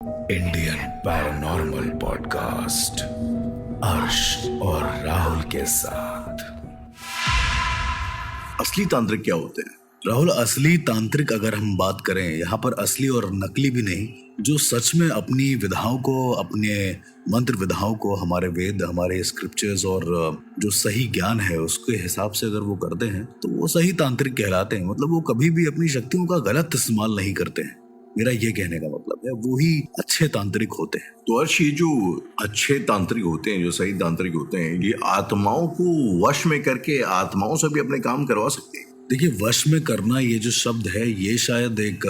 Indian paranormal podcast अर्श और राहुल के साथ। असली तांत्रिक क्या होते हैं? राहुल, असली तांत्रिक अगर हम बात करें, यहाँ पर असली और नकली भी नहीं, जो सच में अपनी विधाओं को, अपने मंत्र विधाओं को, हमारे वेद, हमारे स्क्रिप्चर्स और जो सही ज्ञान है उसके हिसाब से अगर वो करते हैं तो वो सही तांत्रिक कहलाते हैं। मतलब वो कभी भी अपनी शक्तियों का गलत इस्तेमाल नहीं करते हैं। मेरा ये कहने का मतलब है, वो ही अच्छे तांत्रिक होते हैं। तो अर्श, ये जो अच्छे तांत्रिक होते हैं, जो सही तांत्रिक होते हैं, ये आत्माओं को वश में करके आत्माओं से भी अपने काम करवा सकते हैं। देखिए, वश में करना, ये जो शब्द है, ये शायद एक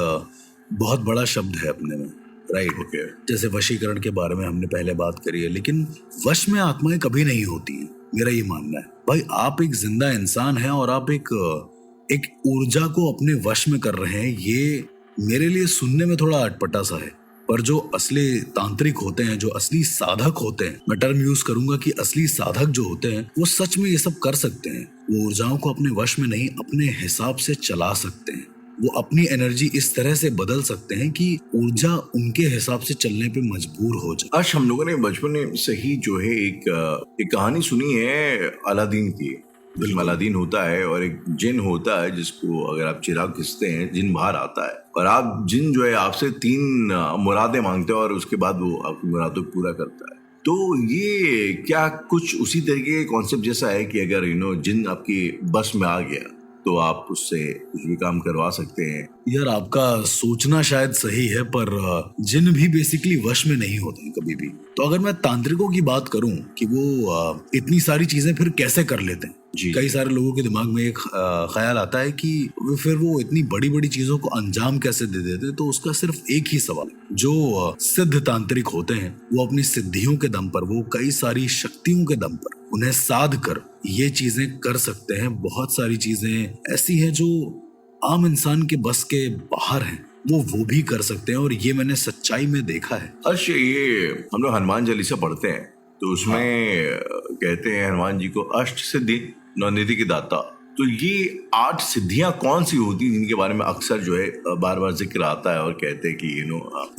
बहुत बड़ा शब्द है अपने में, राइट? ओके। जैसे वशीकरण के बारे में हमने पहले बात करी है, लेकिन वश में आत्माएं कभी नहीं होती हैं, मेरा ये मानना है। भाई, आप एक जिंदा इंसान हैं और आप एक ऊर्जा को अपने वश में कर रहे हैं। ये मेरे लिए सुनने में थोड़ा अटपटा सा है, पर जो असली तांत्रिक होते हैं, जो असली साधक होते हैं, मैं टर्म यूज करूंगा कि असली साधक जो होते हैं, वो सच में ये सब कर सकते हैं। वो ऊर्जाओं को अपने वश में नहीं, अपने हिसाब से चला सकते हैं। वो अपनी एनर्जी इस तरह से बदल सकते हैं कि ऊर्जा उनके हिसाब से चलने पे मजबूर हो जाए। अर्श, हम लोगों ने बचपन से ही जो है एक कहानी सुनी है अलादीन की। फिल्म अलादीन होता है और एक जिन होता है जिसको अगर आप चिराग खींचते हैं, जिन बाहर आता है और आप जिन जो है आपसे 3 मुरादें मांगते हैं और उसके बाद वो आपकी मुरादों को पूरा करता है। तो ये क्या कुछ उसी तरीके के कॉन्सेप्ट जैसा है कि अगर जिन आपकी बस में आ गया तो आप उससे कुछ भी काम करवा सकते हैं? यार, आपका सोचना शायद सही है, पर जिन भी बेसिकली वश में नहीं होते कभी भी। तो अगर मैं तांत्रिकों की बात करूं कि वो इतनी सारी चीजें फिर कैसे कर लेते हैं, कई सारे लोगों के दिमाग में एक ख्याल आता है कि फिर वो इतनी बड़ी बड़ी चीजों को अंजाम कैसे दे देते। तो उसका सिर्फ एक ही सवाल, जो सिद्ध तांत्रिक होते हैं वो अपनी सिद्धियों के दम पर, वो कई सारी शक्तियों के दम पर, उन्हें साध कर ये चीजें कर सकते हैं। बहुत सारी चीजें ऐसी हैं जो आम इंसान के बस के बाहर हैं, वो भी कर सकते हैं, और ये मैंने सच्चाई में देखा है। अर्श, ये हम लोग हनुमान चालीसा पढ़ते हैं तो उसमें कहते हैं हनुमान जी को अष्ट सिद्धि नवनिधि की दाता। तो ये 8 सिद्धियां कौन सी होती हैं जिनके बारे में अक्सर जो है बार बार जिक्र आता है और कहते हैं कि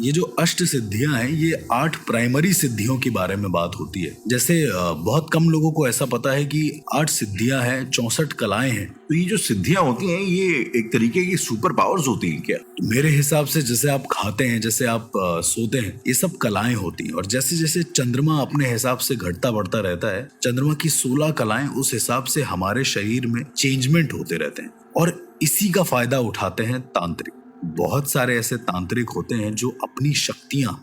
ये जो अष्ट सिद्धियां हैं, ये 8 प्राइमरी सिद्धियों के बारे में बात होती है। जैसे बहुत कम लोगों को ऐसा पता है कि 8 सिद्धियां हैं, 64 कलाएं हैं। तो ये जो सिद्धियां होती हैं, ये एक तरीके की सुपर पावर्स होती हैं क्या? तो मेरे हिसाब से जैसे आप खाते हैं, जैसे आप सोते हैं, ये सब कलाएं होती हैं। और जैसे जैसे चंद्रमा अपने हिसाब से घटता बढ़ता रहता है, चंद्रमा की 16 कलाएं उस हिसाब से हमारे शरीर में चेंजमेंट होते रहते हैं, और इसी का फायदा उठाते हैं तांत्रिक। बहुत सारे ऐसे तांत्रिक होते हैं जो अपनी शक्तियां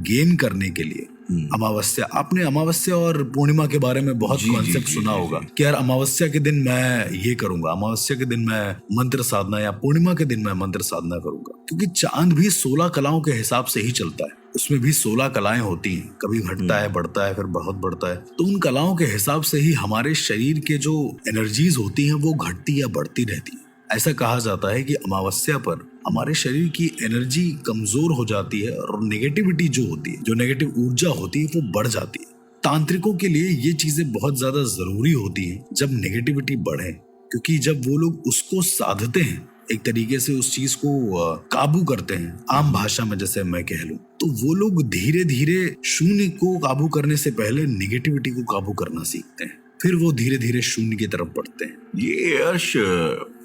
गेन करने के लिए अमावस्या, आपने अमावस्या और पूर्णिमा के बारे में बहुत कॉन्सेप्ट सुना होगा कि यार अमावस्या के दिन मैं ये करूंगा, अमावस्या के दिन मैं मंत्र साधना, या पूर्णिमा के दिन मैं मंत्र साधना करूंगा। क्योंकि चांद भी 16 कलाओं के हिसाब से ही चलता है, उसमें भी 16 कलाएं होती हैं। कभी घटता है, बढ़ता है, फिर बहुत बढ़ता है। तो उन कलाओं के हिसाब से ही हमारे शरीर के जो एनर्जीज होती हैं वो घटती या बढ़ती रहती है। ऐसा कहा जाता है कि अमावस्या पर हमारे शरीर की एनर्जी कमजोर हो जाती है और नेगेटिविटी जो होती है, जो नेगेटिव ऊर्जा होती है, वो बढ़ जाती है। तांत्रिकों के लिए ये चीजें बहुत ज्यादा जरूरी होती हैं जब नेगेटिविटी बढ़े, क्योंकि जब वो लोग उसको साधते हैं, एक तरीके से उस चीज को काबू करते हैं, आम भाषा में जैसे मैं कह लूं, तो वो लोग धीरे धीरे शून्य को काबू करने से पहले नेगेटिविटी को काबू करना सीखते हैं, फिर वो धीरे धीरे शून्य की तरफ बढ़ते हैं। ये अर्श,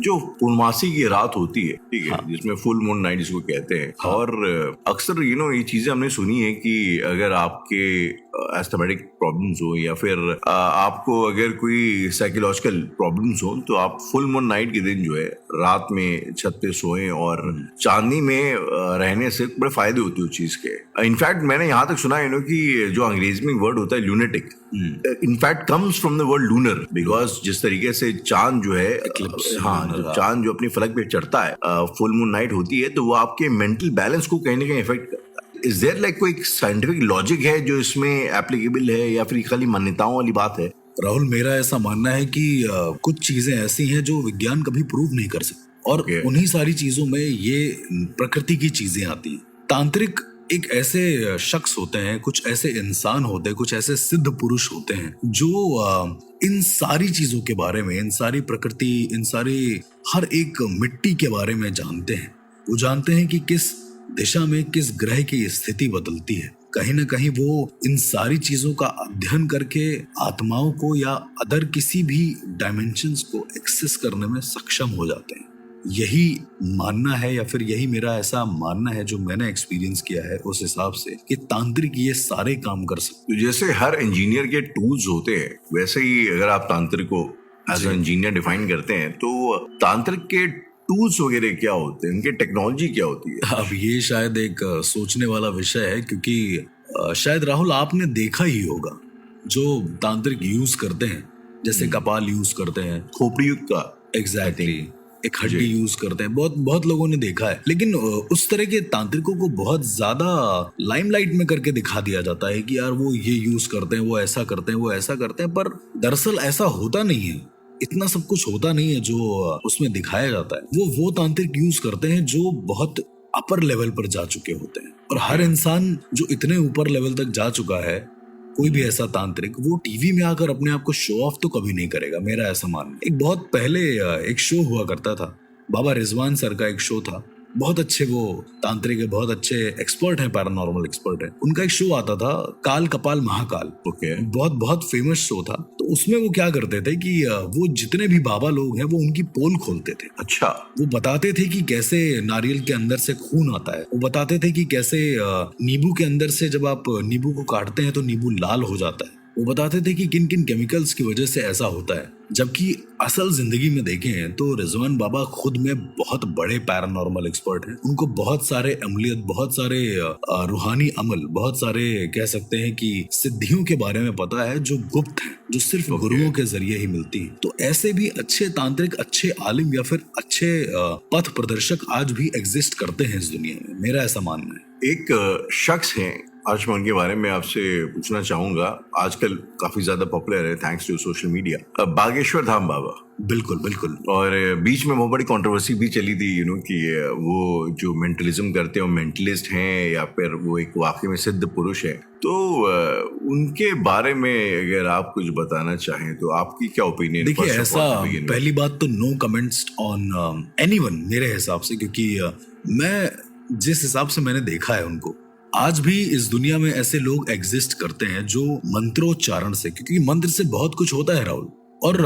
जो पूर्णमासी की रात होती है, ठीक है, जिसमें फुल मून नाइट जिसको कहते हैं, और अक्सर ये चीजें हमने सुनी है कि अगर आपके एस्थमेटिक प्रॉब्लम्स हो या फिर आपको अगर कोई साइकोलॉजिकल प्रॉब्लम्स हो, तो आप फुल मून नाइट के दिन जो है रात में छत पे सोएं, और चांदनी में रहने से बड़े फायदे होते हैं उस चीज के। इनफैक्ट मैंने यहाँ तक सुना है कि जो अंग्रेजी में वर्ड होता है lunatic, in fact comes from the word lunar, because जिस तरीके से चांद जो है, चांद जो अपनी फलक पे चढ़ता है, फुल मून नाइट होती है, तो वो आपके मेंटल बैलेंस को कहीं ना कहीं इफेक्ट करता है। इज देयर लाइक कोई साइंटिफिक लॉजिक है जो इसमें एप्लीकेबल है, या फिर खाली मान्यताओं वाली बात है? राहुल, मेरा ऐसा मानना है कि कुछ चीजें ऐसी हैं जो विज्ञान कभी प्रूव नहीं कर सकता, और उन्हीं सारी चीजों में ये प्रकृति की चीजें आती हैं। तांत्रिक एक ऐसे शख्स होते हैं, कुछ ऐसे इंसान होते हैं, कुछ ऐसे सिद्ध पुरुष होते हैं जो इन सारी चीजों के बारे में, इन सारी प्रकृति, इन सारी हर एक मिट्टी के बारे में जानते हैं। वो जानते हैं कि किस दिशा में किस ग्रह की स्थिति बदलती है, कहीं ना कहीं वो इन सारी चीजों का अध्ययन करके आत्माओं को या अदर किसी भी डायमेंशंस को एक्सेस करने में सक्षम हो जाते हैं। यही मानना है या फिर यही मेरा ऐसा मानना है जो मैंने एक्सपीरियंस किया है उस हिसाब से कि तांत्रिक ये सारे काम कर सकते तो जैसे हर इंजीनियर के टूल्स होते हैं, वैसे ही अगर आप तांत्रिक को एज एन इंजीनियर डिफाइन करते हैं तो तांत्रिक के टूल्स वगैरह क्या होते हैं, उनकी टेक्नोलॉजी क्या होती है? अब ये शायद एक सोचने वाला विषय है, क्योंकि शायद राहुल आपने देखा ही होगा जो तांत्रिक यूज करते हैं, जैसे कपाल यूज करते हैं, खोपड़ी युग का एग्जैक्टली एक हड्डी यूज करते हैं, बहुत बहुत लोगों ने देखा है। लेकिन उस तरह के तांत्रिकों को बहुत ज्यादा लाइमलाइट में करके दिखा दिया जाता है कि यार वो ये यूज करते हैं, वो ऐसा करते हैं, वो ऐसा करते हैं, पर दरअसल ऐसा होता नहीं है। इतना सब कुछ होता नहीं है जो उसमें दिखाया जाता है। वो तांत्रिक यूज करते हैं जो बहुत अपर लेवल पर जा चुके होते हैं, और हर इंसान जो इतने ऊपर लेवल तक जा चुका है, कोई भी ऐसा तांत्रिक वो टीवी में आकर अपने आप को शो ऑफ तो कभी नहीं करेगा, मेरा ऐसा मानना है। एक बहुत पहले एक शो हुआ करता था, बाबा रिजवान सर का एक शो था, बहुत अच्छे वो तांत्रिक है, बहुत अच्छे एक्सपर्ट हैं, पैरानॉर्मल एक्सपर्ट हैं। उनका एक शो आता था काल कपाल महाकाल, ओके, बहुत बहुत फेमस शो था। तो उसमें वो क्या करते थे कि वो जितने भी बाबा लोग हैं वो उनकी पोल खोलते थे। अच्छा, वो बताते थे कि कैसे नारियल के अंदर से खून आता है, वो बताते थे कि कैसे नींबू के अंदर से जब आप नींबू को काटते हैं तो नींबू लाल हो जाता है। वो बताते थे कि किन किन केमिकल्स की वजह से ऐसा होता है। जबकि असल जिंदगी में देखें तो रिजवान बाबा खुद में बहुत बड़े पैरानॉर्मल एक्सपर्ट हैं। उनको बहुत सारे अमलियत, बहुत सारे रूहानी अमल, बहुत सारे कह सकते हैं कि सिद्धियों के बारे में पता है जो गुप्त हैं, जो सिर्फ गुरुओं के जरिए ही मिलती है। तो ऐसे भी अच्छे तांत्रिक, अच्छे आलिम या फिर अच्छे पथ प्रदर्शक आज भी एग्जिस्ट करते हैं इस दुनिया में, मेरा ऐसा मानना है। एक शख्स है, आज मैं उनके बारे में आपसे पूछना चाहूंगा, आजकल काफी ज्यादा पॉपुलर है thanks to social media, Bageshwar Dham Baba. बिल्कुल बिल्कुल। और बीच में बहुत बड़ी कंट्रोवर्सी भी चली थी कि वो जो मेंटलिज्म करते हैं वो मेंटलिस्ट हैं या फिर वो एक वाकई में सिद्ध पुरुष है। तो उनके बारे में अगर आप कुछ बताना चाहें तो आपकी क्या ओपिनियन? देखिए, ऐसा पहली बात तो नो कमेंट्स ऑन एनीवन मेरे हिसाब से, क्योंकि मैं जिस हिसाब से मैंने देखा है उनको, आज भी इस दुनिया में ऐसे लोग एग्जिस्ट करते हैं जो मंत्रोच्चारण से, क्योंकि मंत्र से बहुत कुछ होता है राहुल, और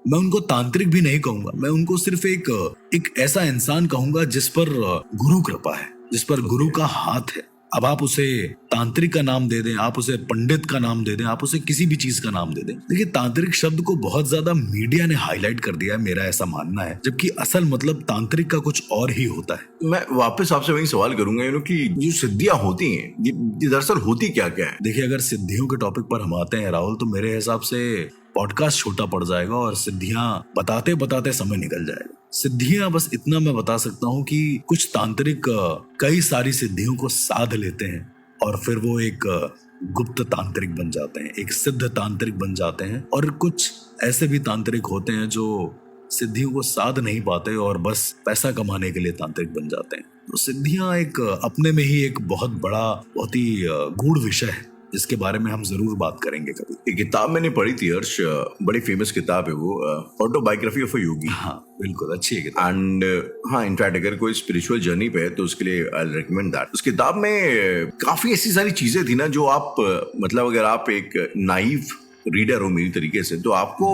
मैं उनको तांत्रिक भी नहीं कहूंगा, मैं उनको सिर्फ एक ऐसा इंसान कहूंगा जिस पर गुरु कृपा है, जिस पर गुरु का हाथ है। अब आप उसे तांत्रिक का नाम दे दें, आप उसे पंडित का नाम दे दें, आप उसे किसी भी चीज का नाम दे दें, देखिए तांत्रिक शब्द को बहुत ज्यादा मीडिया ने हाईलाइट कर दिया है, मेरा ऐसा मानना है, जबकि असल मतलब तांत्रिक का कुछ और ही होता है। मैं वापस आपसे वही सवाल करूंगा कि जो सिद्धियां होती हैं ये दरअसल होती क्या क्या है? देखिए, अगर सिद्धियों के टॉपिक पर हम आते हैं राहुल, तो मेरे हिसाब से पॉडकास्ट छोटा पड़ जाएगा और सिद्धियां बताते बताते समय निकल जाएगा। सिद्धियां बस इतना मैं बता सकता हूँ कि कुछ तांत्रिक कई सारी सिद्धियों को साध लेते हैं और फिर वो एक गुप्त तांत्रिक बन जाते हैं, एक सिद्ध तांत्रिक बन जाते हैं। और कुछ ऐसे भी तांत्रिक होते हैं जो सिद्धियों को साध नहीं पाते और बस पैसा कमाने के लिए तांत्रिक बन जाते हैं। तो सिद्धियां एक अपने में ही एक बहुत बड़ा, बहुत ही गूढ़ विषय है, इसके बारे में हम जरूर बात करेंगे कभी। एक किताब मैंने पढ़ी थी हर्ष, बड़ी फेमस किताब है वो, ऑटोबायोग्राफी ऑफ अ योगी। हाँ बिल्कुल, अच्छी है किताब। एंड हाँ, इनफैक्ट अगर कोई स्पिरिचुअल जर्नी पे है तो उसके लिए आई रिकमेंड दैट। उस किताब में काफी ऐसी सारी चीजें थी ना जो आप मतलब अगर आप एक नाइव रीडर हो मेरी तरीके से तो आपको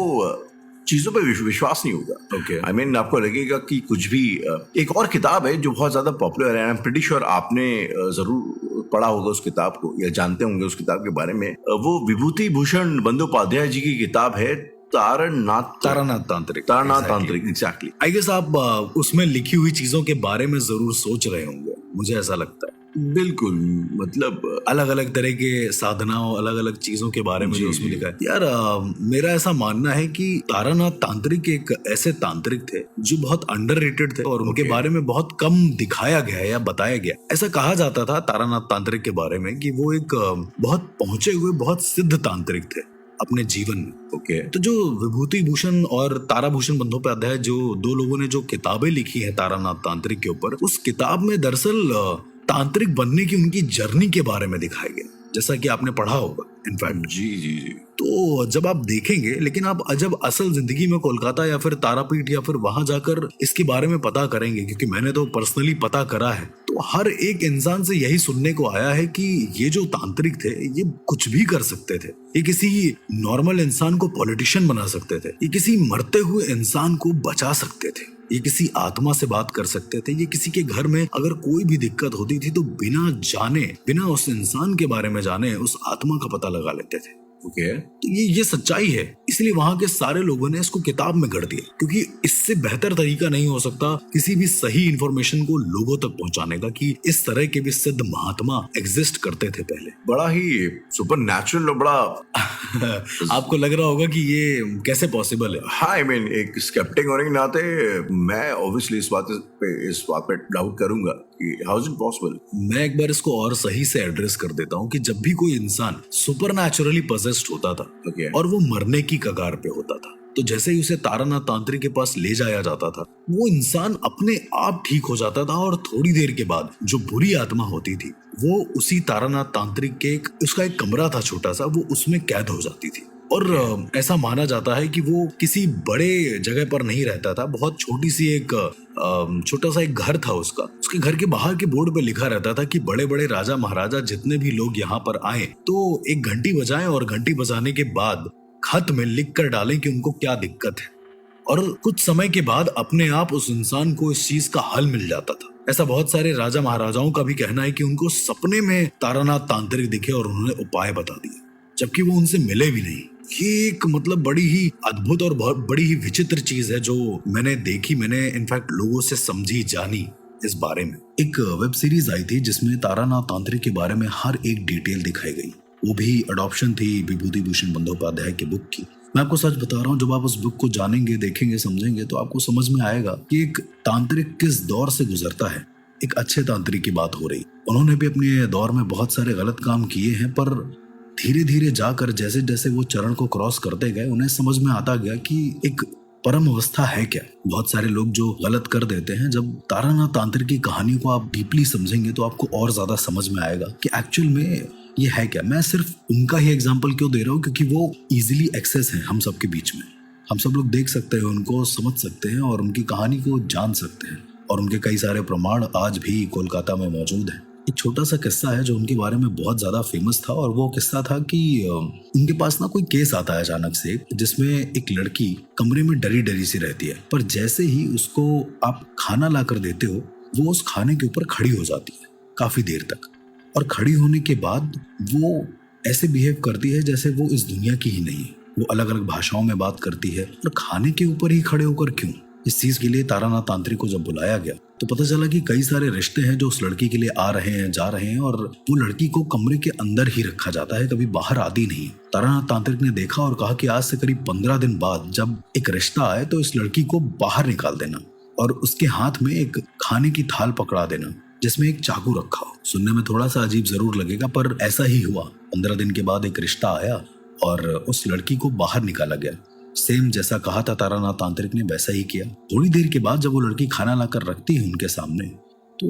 चीजों पे विश्वास नहीं होगा। ओके, आई मीन आपको लगेगा कि कुछ भी। एक और किताब है जो बहुत ज्यादा पॉपुलर है, आई एम प्रीटी श्योर आपने जरूर पढ़ा होगा उस किताब को या जानते होंगे उस किताब के बारे में। वो विभूति भूषण बंदोपाध्याय जी की किताब है तारनाथ तांत्रिक। एग्जैक्टली। आई गेस आप उसमें लिखी हुई चीजों के बारे में जरूर सोच रहे होंगे, मुझे ऐसा लगता है। बिल्कुल, मतलब अलग अलग तरह के साधनाओं, अलग अलग चीजों के बारे में जो उसमें लिखा है। यार मेरा ऐसा मानना है कि तारानाथ तांत्रिक एक ऐसे तांत्रिक थे जो बहुत अंडररेटेड थे और उनके बारे में बहुत कम दिखाया गया या बताया गया। ऐसा कहा जाता था तारानाथ तांत्रिक के बारे में कि वो एक बहुत पहुंचे हुए, बहुत सिद्ध तांत्रिक थे अपने जीवन में। ओके, तो जो विभूति भूषण और ताराभूषण बंदोपाध्याय, जो दो लोगों ने जो किताबें लिखी हैं तारानाथ तांत्रिक के ऊपर, उस किताब में दरअसल तांत्रिक बनने की उनकी जर्नी के बारे में दिखाया गया, जैसा कि आपने पढ़ा होगा इनफैक्ट। जी। तो तो जब आप देखेंगे, लेकिन आप जब असल जिंदगी में कोलकाता या फिर तारापीठ या फिर वहां जाकर इसके बारे में पता करेंगे, क्योंकि मैंने तो पर्सनली पता करा है, तो हर एक इंसान से यही सुनने को आया है कि ये जो तांत्रिक थे ये कुछ भी कर सकते थे। ये किसी नॉर्मल इंसान को पॉलिटिशियन बना सकते थे, ये किसी मरते हुए इंसान को बचा सकते थे, ये किसी आत्मा से बात कर सकते थे, ये किसी के घर में अगर कोई भी दिक्कत होती थी तो बिना जाने, बिना उस इंसान के बारे में जाने उस आत्मा का पता लगा लेते थे। ओके तो ये सच्चाई है, इसलिए वहां के सारे लोगों ने इसको किताब में गढ़ दिया, क्योंकि इससे बेहतर तरीका नहीं हो सकता किसी भी सही इंफॉर्मेशन को लोगों तक पहुंचाने का कि इस तरह के भी सिद्ध महात्मा एग्जिस्ट करते थे पहले। बड़ा ही सुपर नेचुरल और बड़ा आपको लग रहा होगा कि ये कैसे पॉसिबल है। हाँ, आई मीन एक स्केप्टिक होने के नाते मैं ऑब्वियसली इस बात पे डाउट करूंगा कि हाउ इज इट पॉसिबल। मैं एक बार इसको और सही से एड्रेस कर देता हूँ कि जब भी कोई इंसान सुपरनैचुरली पॉसेस्ड होता था और वो मरने की कगार पे होता था, तो जैसे ही उसे तारानाथ तांत्रिक के पास ले जाया जाता था, वो इंसान अपने आप ठीक हो जाता था और थोड़ी देर के बाद जो बुरी आत्मा होती थी वो उसी तारानाथ तांत्रिक के उसका एक कमरा था छोटा सा, वो उसमें कैद हो जाती थी। और ऐसा माना जाता है कि वो किसी बड़े जगह पर नहीं रहता था, बहुत छोटी सी एक छोटा सा एक घर था उसका। उसके घर के बाहर के बोर्ड पे लिखा रहता था कि बड़े बड़े राजा महाराजा जितने भी लोग यहाँ पर आए तो एक घंटी बजाएं और घंटी बजाने के बाद खत में लिख कर डालें कि उनको क्या दिक्कत है, और कुछ समय के बाद अपने आप उस इंसान को इस चीज का हल मिल जाता था। ऐसा बहुत सारे राजा महाराजाओं का भी कहना है कि उनको सपने में तारानाथ तांत्रिक दिखे और उन्होंने उपाय बता दिए, जबकि वो उनसे मिले भी नहीं। ये एक मतलब बड़ी ही अद्भुत और बहुत बड़ी ही विचित्र चीज है जो मैंने देखी, मैंने इनफैक्ट लोगों से समझी जानी इस बारे में। एक वेब सीरीज आई थी जिसमें तारानाथ तांत्रिक के बारे में हर एक डिटेल दिखाई गई, वो भी अडॉप्शन थी विभूति भूषण बंदोपाध्याय की बुक की। मैं आपको सच बता रहा हूँ, जब आप उस बुक को जानेंगे, देखेंगे, समझेंगे तो आपको समझ में आएगा कि एक तांत्रिक किस दौर से गुजरता है। एक अच्छे तांत्रिक की बात हो रही, उन्होंने भी अपने दौर में बहुत सारे गलत काम किए हैं, पर धीरे धीरे जाकर जैसे जैसे वो चरण को क्रॉस करते गए उन्हें समझ में आता गया कि एक परम अवस्था है क्या। बहुत सारे लोग जो गलत कर देते हैं, जब तारानाथ तांत्रिक की कहानी को आप डीपली समझेंगे तो आपको और ज्यादा समझ में आएगा कि एक्चुअल में ये है क्या। मैं सिर्फ उनका ही एग्जाम्पल क्यों दे रहा हूँ, क्योंकि वो इजिली एक्सेस है हम सबके बीच में, हम सब लोग देख सकते हैं, उनको समझ सकते हैं और उनकी कहानी को जान सकते हैं, और उनके कई सारे प्रमाण आज भी कोलकाता में मौजूद हैं। एक छोटा सा किस्सा है जो उनके बारे में बहुत ज्यादा फेमस था, और वो किस्सा था कि उनके पास ना कोई केस आता है अचानक से, जिसमें एक लड़की कमरे में डरी डरी सी रहती है, पर जैसे ही उसको आप खाना ला कर देते हो वो उस खाने के ऊपर खड़ी हो जाती है काफी देर तक, और खड़ी होने के बाद वो ऐसे बिहेव करती है जैसे वो इस दुनिया की ही नहीं है। वो अलग अलग भाषाओं में बात करती है, और खाने के ऊपर ही खड़े होकर क्यों। इस चीज के लिए तारानाथ तांत्रिक को जब बुलाया गया तो पता चला कि कई सारे रिश्ते हैं जो उस लड़की के लिए आ रहे हैं, जा रहे हैं, और वो लड़की को कमरे के अंदर ही रखा जाता है, कभी बाहर आती नहीं। तारानाथ तांत्रिक ने देखा और कहा कि आज से करीब 15 दिन बाद जब एक रिश्ता आए तो इस लड़की को बाहर निकाल देना और उसके हाथ में एक खाने की थाल पकड़ा देना जिसमें एक चाकू रखा हो। सुनने में थोड़ा सा अजीब जरूर लगेगा, पर ऐसा ही हुआ। 15 दिन के बाद एक रिश्ता आया और उस लड़की को बाहर निकाला गया। सेम जैसा कहा था तारानाथ तांत्रिक ने वैसा ही किया। थोड़ी देर के बाद जब वो लड़की खाना लाकर रखती है उनके सामने, तो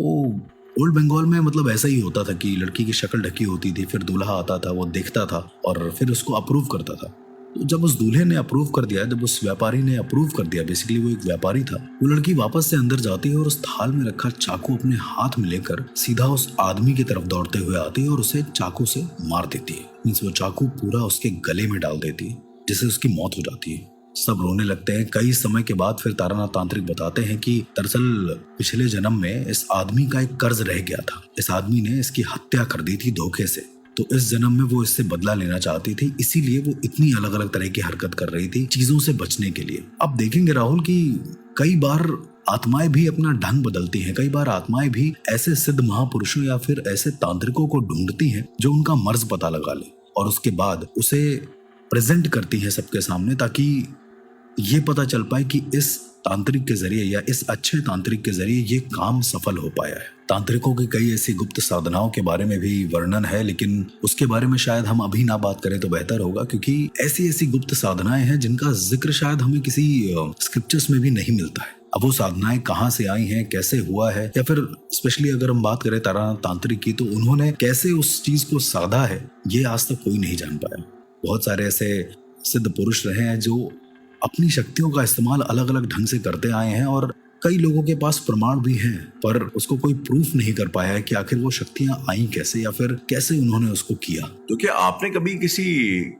ओल्ड बंगाल में मतलब ऐसा ही होता था कि लड़की की शक्ल ढकी होती थी, फिर दूल्हा आता था, वो देखता था और फिर उसको अप्रूव करता था। तो जब उस दूल्हे ने अप्रूव कर दिया, जब उस व्यापारी ने अप्रूव कर दिया, बेसिकली वो एक व्यापारी था, वो लड़की वापस से अंदर जाती है और उस थाल में रखा चाकू अपने हाथ में लेकर सीधा उस आदमी की तरफ दौड़ते हुए आती है और उसे चाकू से मार देती है। मींस वो चाकू पूरा उसके गले में डाल देती है, जिससे उसकी मौत हो जाती है। सब रोने लगते हैं। कई समय के बाद फिर तारानाथ तांत्रिक बताते हैं कि दरअसल पिछले जन्म में इस आदमी का एक कर्ज रह गया था। इस आदमी ने इसकी हत्या कर दी थी धोखे से, तो इस जन्म में वो इससे बदला लेना चाहती थी, इसीलिए वो इतनी अलग अलग तरह की हरकत कर रही थी चीजों से बचने के लिए। अब देखेंगे राहुल कि कई बार आत्माएं भी अपना ढंग बदलती हैं। कई बार आत्माएं भी ऐसे सिद्ध महापुरुषों या फिर ऐसे तांत्रिकों को ढूंढती हैं जो उनका मर्ज पता लगा ले और उसके बाद उसे प्रेजेंट करती है सबके सामने, ताकि ये पता चल पाए कि इस तांत्रिक के जरिए या इस अच्छे तांत्रिक के जरिए ये काम सफल हो पाया है। तांत्रिकों की कई ऐसी गुप्त साधनाओं के बारे में भी वर्णन है, लेकिन उसके बारे में शायद हम अभी ना बात करें तो बेहतर होगा, क्योंकि ऐसी ऐसी गुप्त साधनाएं हैं जिनका जिक्र शायद हमें किसी स्क्रिप्चर्स में भी नहीं मिलता है। अब वो साधनाएं कहाँ से आई हैं, कैसे हुआ है, या फिर स्पेशली अगर हम बात करें तारानाथ तांत्रिक की, तो उन्होंने कैसे उस चीज को साधा है, ये आज तक कोई नहीं जान पाया। बहुत सारे ऐसे सिद्ध पुरुष रहे हैं जो अपनी शक्तियों का इस्तेमाल अलग अलग ढंग से करते आए हैं और कई लोगों के पास प्रमाण भी हैं, पर उसको कोई प्रूफ नहीं कर पाया है कि आखिर वो शक्तियां आई कैसे या फिर कैसे उन्होंने उसको किया। तो क्या आपने कभी किसी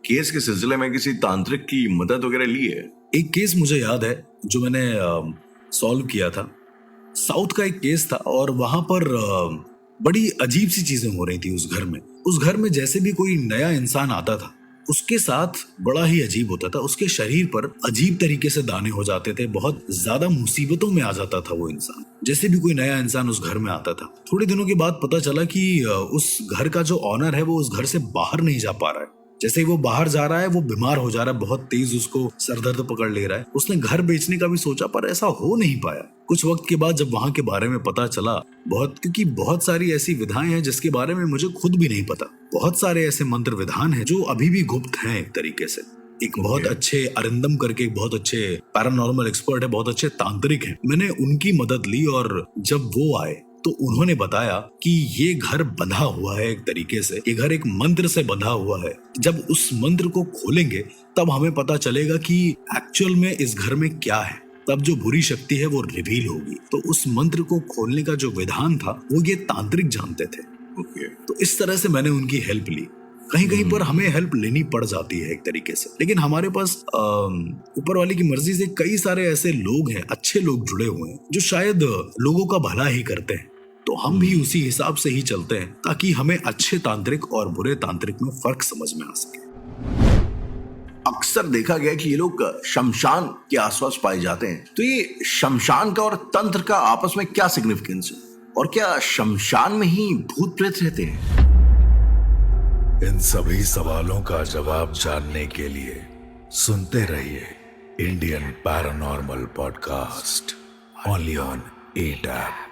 केस के सिलसिले में किसी तांत्रिक की मदद वगैरह ली है? एक केस मुझे याद है जो मैंने सॉल्व किया था। साउथ का एक केस था और वहां पर बड़ी अजीब सी चीजें हो रही थी उस घर में। उस घर में जैसे भी कोई नया इंसान आता था उसके साथ बड़ा ही अजीब होता था। उसके शरीर पर अजीब तरीके से दाने हो जाते थे, बहुत ज्यादा मुसीबतों में आ जाता था वो इंसान जैसे भी कोई नया इंसान उस घर में आता था। थोड़े दिनों के बाद पता चला कि उस घर का जो ऑनर है वो उस घर से बाहर नहीं जा पा रहा है। जैसे ही वो बाहर जा रहा है वो बीमार हो जा रहा है, बहुत तेज उसको सरदर्द पकड़ ले रहा है। उसने घर बेचने का भी सोचा पर ऐसा हो नहीं पाया। कुछ वक्त के बाद जब वहां के बारे में पता चला, क्योंकि बहुत सारी ऐसी विधाएं हैं जिसके बारे में मुझे खुद भी नहीं पता। बहुत सारे ऐसे मंत्र विधान हैं जो अभी भी गुप्त हैं एक तरीके से। एक बहुत अच्छे अरिंदम करके एक बहुत अच्छे पैरानॉर्मल एक्सपर्ट है, बहुत अच्छे तांत्रिक हैं। मैंने उनकी मदद ली और जब वो आए तो उन्होंने बताया कि ये घर बंधा हुआ है एक तरीके से, ये घर एक मंत्र से बंधा हुआ है। जब उस मंत्र को खोलेंगे तब हमें पता चलेगा कि एक्चुअल में इस घर में क्या है। तब जो बुरी शक्ति है वो रिवील होगी। तो उस मंत्र को खोलने का जो विधान था वो ये तांत्रिक जानते थे। तो इस तरह से मैंने उनकी हेल्प ली। कहीं कहीं पर हमें हेल्प लेनी पड़ जाती है एक तरीके से, लेकिन हमारे पास ऊपर वाले की मर्जी से कई सारे ऐसे लोग हैं, अच्छे लोग जुड़े हुए हैं जो शायद लोगों का भला ही करते हैं। तो हम भी उसी हिसाब से ही चलते हैं ताकि हमें अच्छे तांत्रिक और बुरे तांत्रिक में फर्क समझ में आ सके। अक्सर देखा गया कि ये लोग शमशान के आसपास पाए जाते हैं। तो ये शमशान का और तंत्र का आपस में क्या सिग्निफिकेंस है, और क्या शमशान में ही भूत प्रेत रहते हैं? इन सभी सवालों का जवाब जानने के लिए सुनते रहिए Indian paranormal podcast only on 8 app.